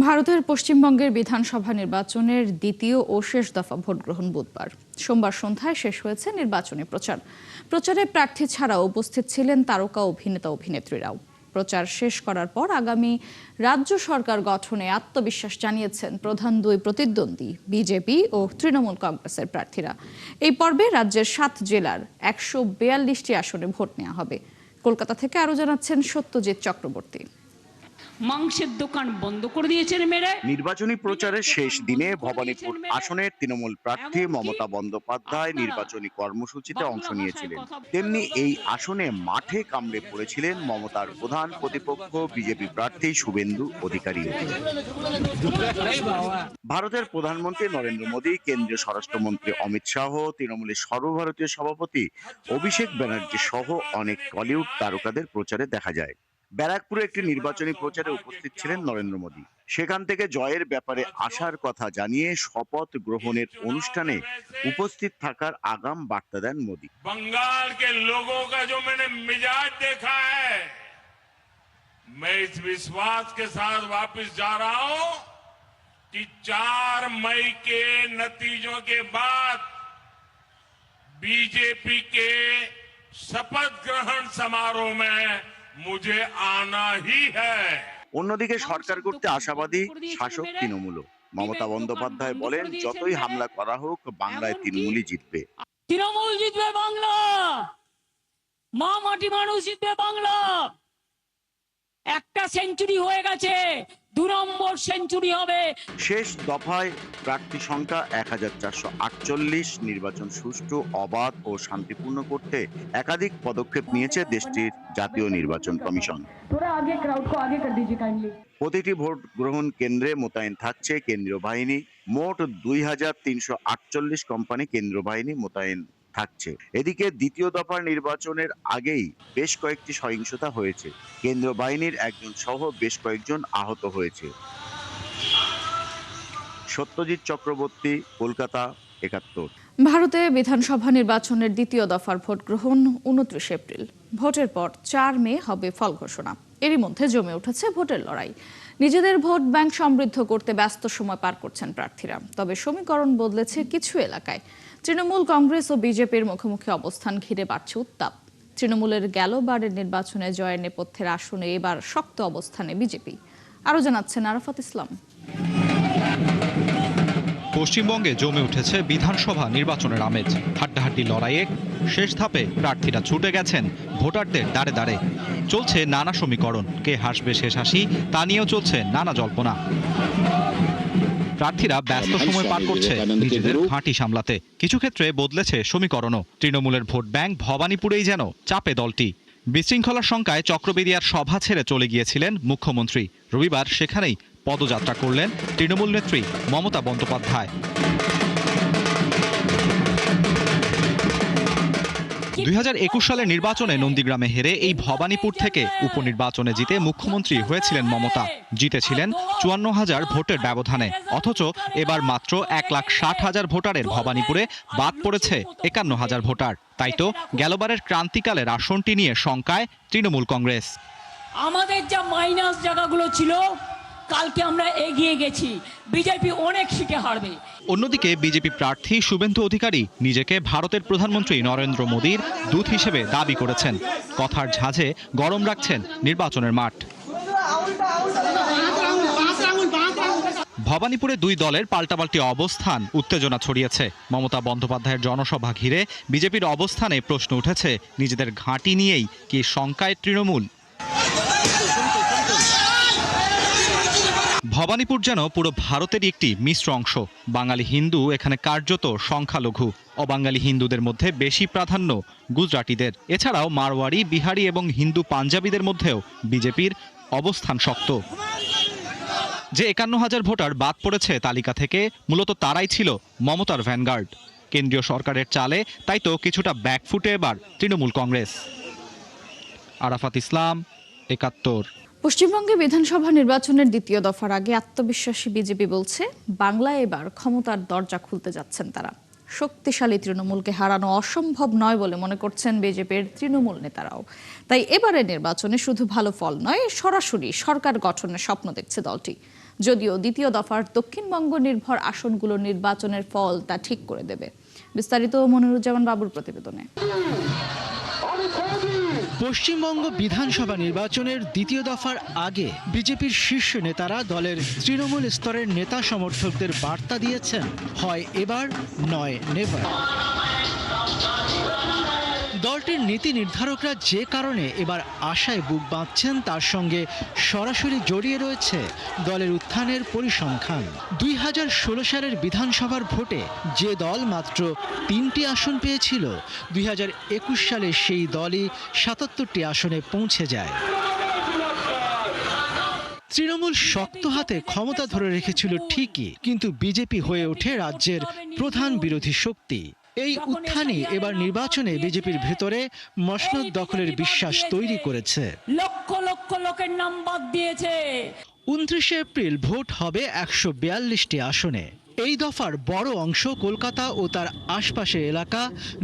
ভারতের পশ্চিমবঙ্গের বিধানসভা নির্বাচনের দ্বিতীয় ও শেষ দফা ভোট গ্রহণ বুধবার। সোমবার সন্ধ্যায় শেষ হয়েছে নির্বাচনী প্রচার। প্রচারে প্রার্থী ছাড়াও উপস্থিত ছিলেন তারকা অভিনেতা অভিনেত্রীরাও। প্রচার শেষ করার পর আগামী রাজ্য সরকার গঠনে আত্মবিশ্বাস জানিয়েছেন প্রধান দুই প্রতিদ্বন্দ্বী বিজেপি ও তৃণমূল কংগ্রেসের প্রার্থীরা। এই পর্বে রাজ্যের ৭ জেলার ১৪২টি আসনে ভোট নেওয়া হবে। কলকাতা থেকে আরো জানাচ্ছেন সত্যজিৎ চক্রবর্তী। মাংসের দোকান বন্ধ করে দিয়েছেন মেরে। নির্বাচনী প্রচারের শেষ দিনে ভবানীপুর আসনের তৃণমূল প্রার্থী মমতা বন্দ্যোপাধ্যায় নির্বাচনী কর্মসূচিতে অংশ নিয়েছিলেন। তেমনি এই আসনে মাঠে কামড়ে পড়েছিলেন মমতার প্রধান প্রতিপক্ষ বিজেপি প্রার্থী শুভেন্দু অধিকারী। ভারতের প্রধানমন্ত্রী নরেন্দ্র মোদী, কেন্দ্রীয় স্বরাষ্ট্রমন্ত্রী অমিত শাহ, তৃণমূলের সর্বভারতীয় সভাপতি অভিষেক ব্যানার্জি সহ অনেক টলিউড তারকাদের প্রচারে দেখা যায়। ব্যারাকপুরে একটি নির্বাচনী প্রচারে উপস্থিত ছিলেন নরেন্দ্র মোদী। সেখান থেকে জয়ের ব্যাপারে আসার কথা জানিয়ে শপথ গ্রহণের অনুষ্ঠানে উপস্থিত থাকার আগাম বার্তা দেন মোদী। बंगाल के लोगों का जो मैंने मिजाज देखा है, मैं इस विश्वास के साथ वापस जा रहा हूं कि 4 मई के नतीजों के बाद बीजेपी के शपथ ग्रहण समारोह में मुझे आना ही है। অন্যদিকে সরকার করতে আশাবাদী শাসক তৃণমূল। মমতা বন্দ্যোপাধ্যায় বলেন, যতই হামলা করা হোক বাংলায় তৃণমূলই জিতবে। তৃণমূল জিতবে বাংলা, মা মাটি মানুষ জিতবে বাংলা। একটা সেঞ্চুরি হয়ে গেছে, ২ নম্বর সেঞ্চুরি হবে। শেষ দফায় প্রার্থী সংখ্যা ১৪৪৮। নির্বাচন সুষ্ঠু, অবাধ ও শান্তিপূর্ণ করতে একাধিক পদক্ষেপ নিয়েছে দেশটির জাতীয় নির্বাচন কমিশন। প্রতিটি ভোট গ্রহণ কেন্দ্রে মোতায়েন থাকছে কেন্দ্রীয় বাহিনী। মোট ২৩৪৮ কোম্পানি কেন্দ্রীয় বাহিনী মোতায়েন থাকছে। এদিকে দ্বিতীয় দফার নির্বাচনের আগেই বেশ কয়েকটি সহিংসতা হয়েছে। কেন্দ্রীয় বাহিনীর একজন সহ বেশ কয়েকজন আহত হয়েছে। সত্যজিৎ চক্রবর্তী, কলকাতা, ৭১। ভারতে বিধানসভা নির্বাচনের দ্বিতীয় দফার ভোট গ্রহণ ২৯ এপ্রিল। ভোটের পর ৪ মে হবে ফল ঘোষণা। এরই মধ্যে জমে উঠেছে ভোটের লড়াই। নিজেদের ভোট ব্যাংক সমৃদ্ধ করতে ব্যস্ত সময় পার করছেন প্রার্থীরা। তবে সমীকরণ বদলেছে কিছু এলাকায়। তৃণমূল, কংগ্রেস ও বিজেপির মুখোমুখি অবস্থান ঘিরে বাড়ছে উত্তাপ। তৃণমূলের গেলবারের নির্বাচনে জয়ের নেপথ্যের আসনে এবার শক্ত অবস্থানে বিজেপি। আরো জানাচ্ছেন আরাফাত ইসলাম। পশ্চিমবঙ্গে জমে উঠেছে বিধানসভা নির্বাচনের আমেজ। হাড্ডাহাড্ডি লড়াইয়ে শেষ ধাপে প্রার্থীরা ছুটে গেছেন ভোটারদের দ্বারে দ্বারে। চলছে নানা সমীকরণ, কে হাসবে শেষ হাসি তা নিয়েও চলছে নানা জল্পনা। প্রার্থীরা ব্যস্ত সময় পার করছে নিজেদের ঘাঁটি সামলাতে। কিছু ক্ষেত্রে বদলেছে সমীকরণও। তৃণমূলের ভোট ব্যাংক ভবানীপুরেই যেন চাপে দলটি। বিশৃঙ্খলার শঙ্কায় চক্রবেদিয়ার সভা ছেড়ে চলে গিয়েছিলেন মুখ্যমন্ত্রী। রবিবার সেখানেই পদযাত্রা করলেন তৃণমূল নেত্রী মমতা বন্দ্যোপাধ্যায়। ২০২১ সালের নির্বাচনে নন্দীগ্রামে হেরে এই ভবানীপুর থেকে উপনির্বাচনে জিতে মুখ্যমন্ত্রী হয়েছিলেন মমতা। জিতেছিলেন ৫৪,০০০ ভোটের ব্যবধানে। অথচ এবার মাত্র ১,৬০,০০০ ভোটারের ভবানীপুরে বাদ পড়েছে ৫১,০০০ ভোটার। তাই তো গেলবারের ক্রান্তিকালের আসনটি নিয়ে শঙ্কায় তৃণমূল কংগ্রেস। আমাদের যা মাইনাস জায়গাগুলো ছিল, কালকে আমরা এগিয়ে গেছি, বিজেপি অনেক সিটে হারবে। অন্যদিকে বিজেপি প্রার্থী শুভেন্দু অধিকারী নিজেকে ভারতের প্রধানমন্ত্রী নরেন্দ্র মোদীর দূত হিসেবে দাবি করেছেন। কথার ঝাঁঝে গরম রাখছেন নির্বাচনের মাঠ। ভবানীপুরে দুই দলের পাল্টাপাল্টি অবস্থান উত্তেজনা ছড়িয়েছে। মমতা বন্দ্যোপাধ্যায়ের জনসভা ঘিরে বিজেপির অবস্থানে প্রশ্ন উঠেছে, নিজেদের ঘাঁটি নিয়েই কি শঙ্কায় তৃণমূল? ভবানীপুর যেন পুরো ভারতেরই একটি মিশ্র অংশ। বাঙালি হিন্দু এখানে কার্যত সংখ্যালঘু। অবাঙালি হিন্দুদের মধ্যে বেশি প্রাধান্য গুজরাটিদের। এছাড়াও মারওয়াড়ি, বিহারি এবং হিন্দু পাঞ্জাবিদের মধ্যেও বিজেপির অবস্থান শক্ত। যে ৫১,০০০ ভোটার বাদ পড়েছে তালিকা থেকে, মূলত তারাই ছিল মমতার ভ্যানগার্ড। কেন্দ্রীয় সরকারের চালে তাই তো কিছুটা ব্যাকফুটে এবার তৃণমূল কংগ্রেস। আরাফাত ইসলাম, ৭১। পশ্চিমবঙ্গে বিধানসভা নির্বাচনের দ্বিতীয় দফার আগে আত্মবিশ্বাসী বিজেপি বলছে, বাংলায় এবার ক্ষমতার দরজা খুলতে যাচ্ছেন তারা। শক্তিশালী তৃণমূলকে হারানো অসম্ভব নয় বলে মনে করছেন বিজেপির তৃণমূল নেতারাও। তাই এবারের নির্বাচনে শুধু ভালো ফল নয়, সরাসরি সরকার গঠনের স্বপ্ন দেখছে দলটি। যদিও দ্বিতীয় দফার দক্ষিণবঙ্গ নির্ভর আসনগুলোর নির্বাচনের ফল তা ঠিক করে দেবে। বিস্তারিত মনিরুজ্জামান বাবুর প্রতিবেদনে। পশ্চিমবঙ্গ বিধানসভা নির্বাচনের দ্বিতীয় দফার আগে বিজেপির শীর্ষ নেতারা দলের তৃণমূল স্তরের নেতা সমর্থকদের বার্তা দিয়েছেন, হয় এবার নয় নেভার। দলটির নীতি নির্ধারকরা যে কারণে এবার আশায় বুক বাঁধছেন তার সঙ্গে সরাসরি জড়িয়ে রয়েছে দলের উত্থানের পরিসংখ্যান। 2016 সালের বিধানসভার ভোটে যে দল মাত্র 3টি আসন পেয়েছিল, 2021 সালে সেই দলই 77টি আসনে পৌঁছে যায়। তৃণমূল শক্ত হাতে ক্ষমতা ধরে রেখেছিল ঠিকই, কিন্তু বিজেপি হয়ে ওঠে রাজ্যের প্রধান বিরোধী শক্তি। এই উত্থানই এবার নির্বাচনে বিজেপির ভেতরে মসনদ দখলের বিশ্বাস তৈরি করেছে। লক্ষ লক্ষ লোকের নাম বাদ দিয়েছে। 29 এপ্রিল ভোট হবে 142টি আসনে। এই দফার বড় অংশ কলকাতা ও তার আশপাশের এলাকা,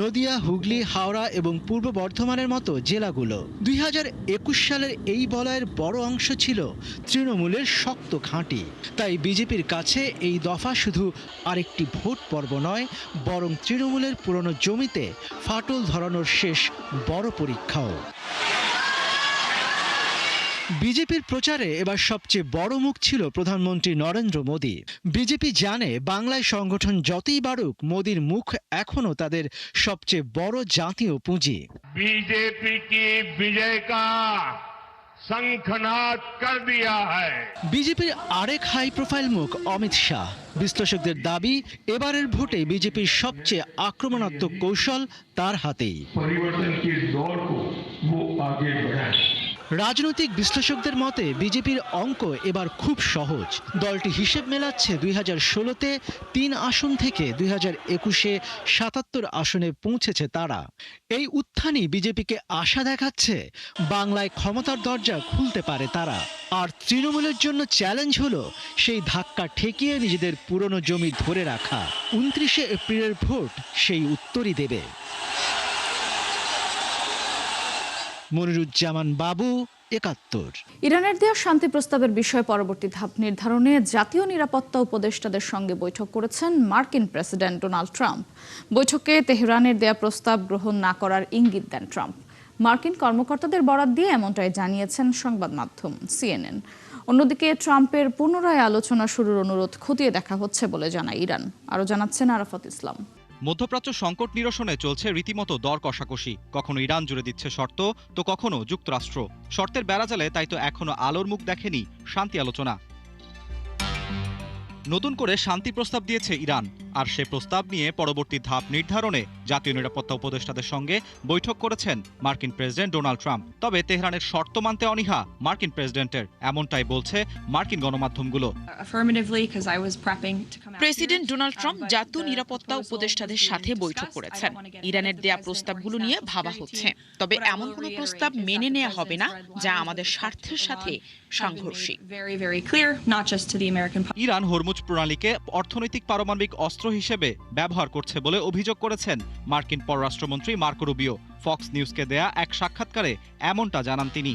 নদিয়া, হুগলি, হাওড়া এবং পূর্ব বর্ধমানের মতো জেলাগুলো। 2021 সালের এই বলয়ের বড় অংশ ছিল তৃণমূলের শক্ত ঘাঁটি। তাই বিজেপির কাছে এই দফা শুধু আরেকটি ভোট পর্ব নয়, বরং তৃণমূলের পুরনো জমিতে ফাটল ধরানোর শেষ বড় পরীক্ষাও। বিজেপির প্রচারে এবার সবচেয়ে বড় মুখ ছিল প্রধানমন্ত্রী নরেন্দ্র মোদী। বিজেপি জানে বাংলায় সংগঠন যতই বাড়ুক, মোদীর মুখ এখনো তাদের সবচেয়ে বড় জাতীয় পুঁজি। बीजेपी की विजय का शंखनाद कर दिया है। বিজেপির আরেক হাই প্রোফাইল মুখ অমিত শাহ। বিশ্লেষকদের দাবি, এবারের ভোটে বিজেপির সবচেয়ে আক্রমণাত্মক কৌশল তার হাতেই। परिवर्तन की दौड़ को वो आगे बढ़ाए। রাজনৈতিক বিশ্লেষকদের মতে বিজেপির অঙ্ক এবার খুব সহজ। দলটি হিসেব মেলাচ্ছে 2016-তে 3 আসন থেকে 2021-এ 77 আসনে পৌঁছেছে তারা। এই উত্থানই বিজেপিকে আশা দেখাচ্ছে বাংলায় ক্ষমতার দরজা খুলতে পারে তারা। আর তৃণমূলের জন্য চ্যালেঞ্জ হলো সেই ধাক্কা ঠেকিয়ে নিজেদের পুরনো জমি ধরে রাখা। 29 এপ্রিলের ভোট সেই উত্তরই দেবে। মনিরুজ্জামান বাবু, 71। ইরানের দেওয়া শান্তি প্রস্তাবের বিষয়ে পরবর্তী ধাপ নির্ধারণে জাতীয় নিরাপত্তা উপদেষ্টাদের সঙ্গে বৈঠক করেছেন মার্কিন প্রেসিডেন্ট ডোনাল্ড ট্রাম্প। বৈঠকে তেহরানের দেয়া প্রস্তাব গ্রহণ না করার ইঙ্গিত দেন ট্রাম্প। মার্কিন কর্মকর্তাদের বরাত দিয়ে এমনটাই জানিয়েছেন সংবাদ মাধ্যম CNN। অন্যদিকে ট্রাম্পের পুনরায় আলোচনা শুরুর অনুরোধ খতিয়ে দেখা হচ্ছে বলে জানায় ইরান। আরও জানাচ্ছেন আরাফাত ইসলাম। মধ্যপ্রাচ্য সংকট নিরসনে চলছে রীতিমতো দর কষাকষি। কখনো ইরান জুড়ে দিচ্ছে শর্ত, তো কখনো যুক্তরাষ্ট্র। শর্তের বেড়াজালে তাই তো এখনো আলোর মুখ দেখেনি শান্তি আলোচনা। নতুন করে শান্তি প্রস্তাব দিয়েছে ইরান, আর সে প্রস্তাব নিয়ে পরবর্তী ধাপ নির্ধারণে জাতীয় নিরাপত্তা উপদেষ্টাদের সঙ্গে বৈঠক করেছেন মার্কিন প্রেসিডেন্ট ডোনাল্ড ট্রাম্প। তবে তেহরানের শর্ত মানতে অনীহা মার্কিন প্রেসিডেন্টের, এমনটাই বলছে মার্কিন গণমাধ্যমগুলো। প্রেসিডেন্ট ডোনাল্ড ট্রাম্প জাতীয় নিরাপত্তা উপদেষ্টাদের সাথে বৈঠক করেছেন। ইরানের দেয়া প্রস্তাবগুলো নিয়ে ভাবা হচ্ছে, তবে এমন কোনো প্রস্তাব মেনে নেওয়া হবে না যা আমাদের স্বার্থের সাথে সাংঘর্ষিক। ইরান হরমুজ প্রণালীকে অর্থনৈতিক পারমাণবিক অস্ত্র হিসেবে ব্যবহার করছে বলে অভিযোগ করেছেন মার্কিন পররাষ্ট্রমন্ত্রী মার্কো রুবিও। ফক্স নিউজকে দেয়া এক সাক্ষাৎকারে এমনটা জানান তিনি।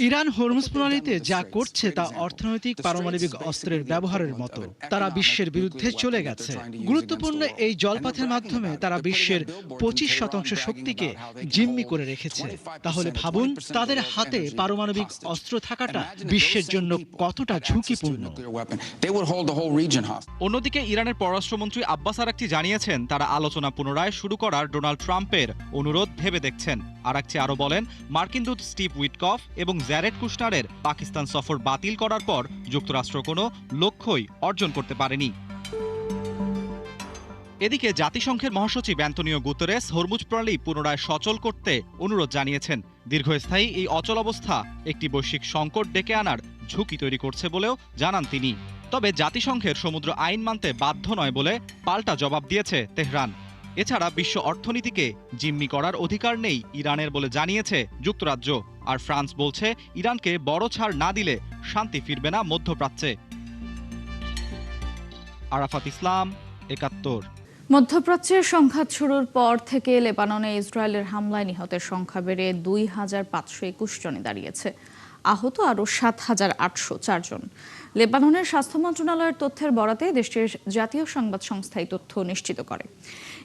ইরান হরমুজ প্রণালীতে যা করছে তা অর্থনৈতিক পারমাণবিক অস্ত্রের ব্যবহারের মতো। তারা বিশ্বের বিরুদ্ধে চলে গেছে। গুরুত্বপূর্ণ এই জলপথের মাধ্যমে তারা বিশ্বের 25% শক্তিকে জিম্মি করে রেখেছে। তাহলে ভাবুন, তাদের হাতে পারমাণবিক অস্ত্র থাকাটা বিশ্বের জন্য কতটা ঝুঁকিপূর্ণ। অন্যদিকে ইরানের পররাষ্ট্রমন্ত্রী আব্বাস আরাকচি জানিয়েছেন তারা আলোচনা পুনরায় শুরু করার ডোনাল্ড ট্রাম্পের অনুরোধ ভেবে দেখছেন। আরাকচি আরো বলেন, মার্কিন দূত স্টিভ উইটকফ এবং জ্যারেড কুশনারের পাকিস্তান সফর বাতিল করার পর যুক্তরাষ্ট্র কোনো লক্ষ্যই অর্জন করতে পারেনি। এদিকে জাতিসংঘের মহাসচিব অ্যান্তনিও গুতেরেস হরমুজ প্রণালী পুনরায় সচল করতে অনুরোধ জানিয়েছেন। দীর্ঘস্থায়ী এই অচল অবস্থা একটি বৈশ্বিক সংকট ডেকে আনার ঝুঁকি তৈরি করছে বলেও জানান তিনি। তবে জাতিসংঘের সমুদ্র আইন মানতে বাধ্য নয় বলে পাল্টা জবাব দিয়েছে তেহরান। এছাড়া বিশ্ব অর্থনীতিকে জিম্মি করার অধিকার নেই ইরানের বলে জানিয়েছে যুক্তরাজ্য। আর ফ্রান্স বলছে ইরানকে বড় ছাড় না দিলে শান্তি ফিরবে না মধ্যপ্রাচ্যে। আরাফাত ইসলাম, 71। মধ্যপ্রাচ্যের সংঘাত শুরুর পর থেকে লেবাননে ইসরায়েলের হামলায় নিহতের সংখ্যা বেড়ে 2521 জনে দাঁড়িয়েছে। আহত আরও 7,804 জন। লেবাননের স্বাস্থ্য মন্ত্রণালয়ের তথ্যের বরাতে দেশটির জাতীয় সংবাদ সংস্থা এই তথ্য নিশ্চিত করে।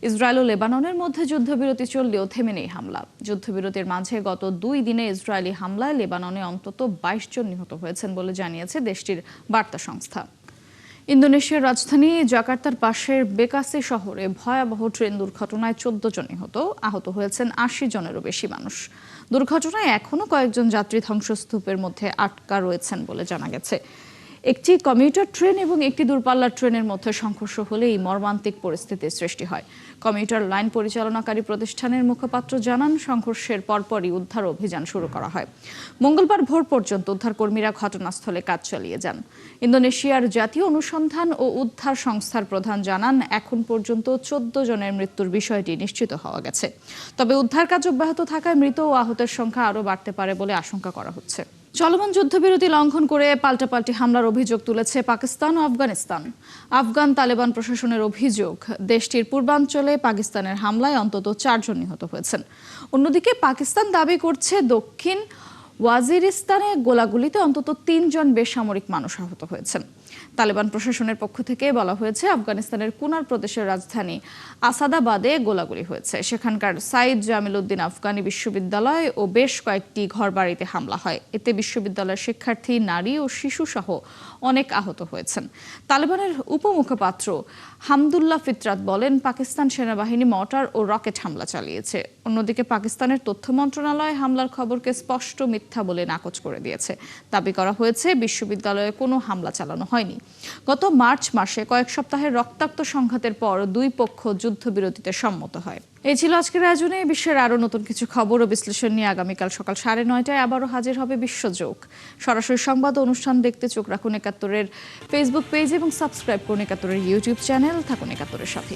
ইসরায়েল ও লেবাননের মধ্যে যুদ্ধবিরতি চললেও থেমে নেই হামলা। যুদ্ধবিরতির মাঝে গত 2 দিনে ইসরায়েলি হামলায় লেবাননে অন্তত 22 জন নিহত হয়েছেন বলে জানিয়েছে দেশটির বার্তা সংস্থা। ইন্দোনেশিয়ার রাজধানী জাকার্তার পাশের বেকাসি শহরে ভয়াবহ ট্রেন দুর্ঘটনায় 14 জন নিহত, আহত হয়েছেন 80 জনেরও বেশি মানুষ। দুর্ঘটনায় এখনও কয়েকজন যাত্রী ধ্বংসস্তূপের মধ্যে আটকা রয়েছেন বলে জানা গেছে। একটি কমিউটার ট্রেন এবং একটি দূরপাল্লার ট্রেনের মধ্যে সংঘর্ষ হলে এই মর্মান্তিক পরিস্থিতির সৃষ্টি হয়। কমিউটার লাইন পরিচালনাকারী প্রতিষ্ঠানের মুখপাত্র জানান, সংঘর্ষের পরপরই উদ্ধার অভিযান শুরু করা হয়। মঙ্গলবার ভোর পর্যন্ত উদ্ধারকর্মীরা ঘটনাস্থলে কাজ চালিয়ে যান। ইন্দোনেশিয়ার জাতীয় অনুসন্ধান ও উদ্ধার সংস্থার প্রধান জানান, এখন পর্যন্ত 14 জনের মৃত্যুর বিষয়টি নিশ্চিত হওয়া গেছে। তবে উদ্ধার কাজ অব্যাহত থাকায় মৃত ও আহতের সংখ্যা আরও বাড়তে পারে বলে আশঙ্কা করা হচ্ছে। চলমান যুদ্ধবিরতি লঙ্ঘন করে পাল্টাপাল্টি হামলার অভিযোগ তুলেছে পাকিস্তান ও আফগানিস্তান। আফগান তালেবান প্রশাসনের অভিযোগ, দেশটির পূর্বাঞ্চলে পাকিস্তানের হামলায় অন্তত 4 জন নিহত হয়েছেন। অন্যদিকে পাকিস্তান দাবি করছে দক্ষিণ ওয়াজিরিস্তানে গোলাগুলিতে অন্তত 3 জন বেসামরিক মানুষ আহত হয়েছেন। তালেবান প্রশাসনের পক্ষ থেকে বলা হয়েছে, আফগানিস্তানের কুনার প্রদেশের রাজধানী আসাদাবাদে গোলাগুলি হয়েছে। সেখানকার সাইদ জামিল উদ্দিন আফগানি বিশ্ববিদ্যালয় ও বেশ কয়েকটি ঘরবাড়িতে হামলা হয়। এতে বিশ্ববিদ্যালয়ের শিক্ষার্থী, নারী ও শিশু সহ অনেক আহত হয়েছেন। তালেবানের উপমুখপাত্র হামদুল্লাহ ফিতরাত বলেন, পাকিস্তান সেনাবাহিনী মর্টার ও রকেট হামলা চালিয়েছে। অন্যদিকে পাকিস্তানের তথ্য মন্ত্রণালয় হামলার খবরকে স্পষ্ট মিথ্যা বলে নাকচ করে দিয়েছে। দাবি করা হয়েছে, বিশ্ববিদ্যালয়ে কোনো হামলা চালানো হয়নি। গত মার্চ মাসে কয়েক সপ্তাহের রক্তাক্ত সংঘাতের পর 2 পক্ষ যুদ্ধবিরতিতে সম্মত হয়। এই ছিল আজকের আয়োজনে। বিশ্বের আরও নতুন কিছু খবর ও বিশ্লেষণ নিয়ে আগামীকাল সকাল 9:30টায় আবারও হাজির হবে বিশ্বযোগ। সরাসরি সংবাদ অনুষ্ঠান দেখতে চোখ রাখুন 71-এর ফেসবুক পেজ এবং সাবস্ক্রাইব করুন 71-এর ইউটিউব চ্যানেল। থাকুন 71-এর সাথে।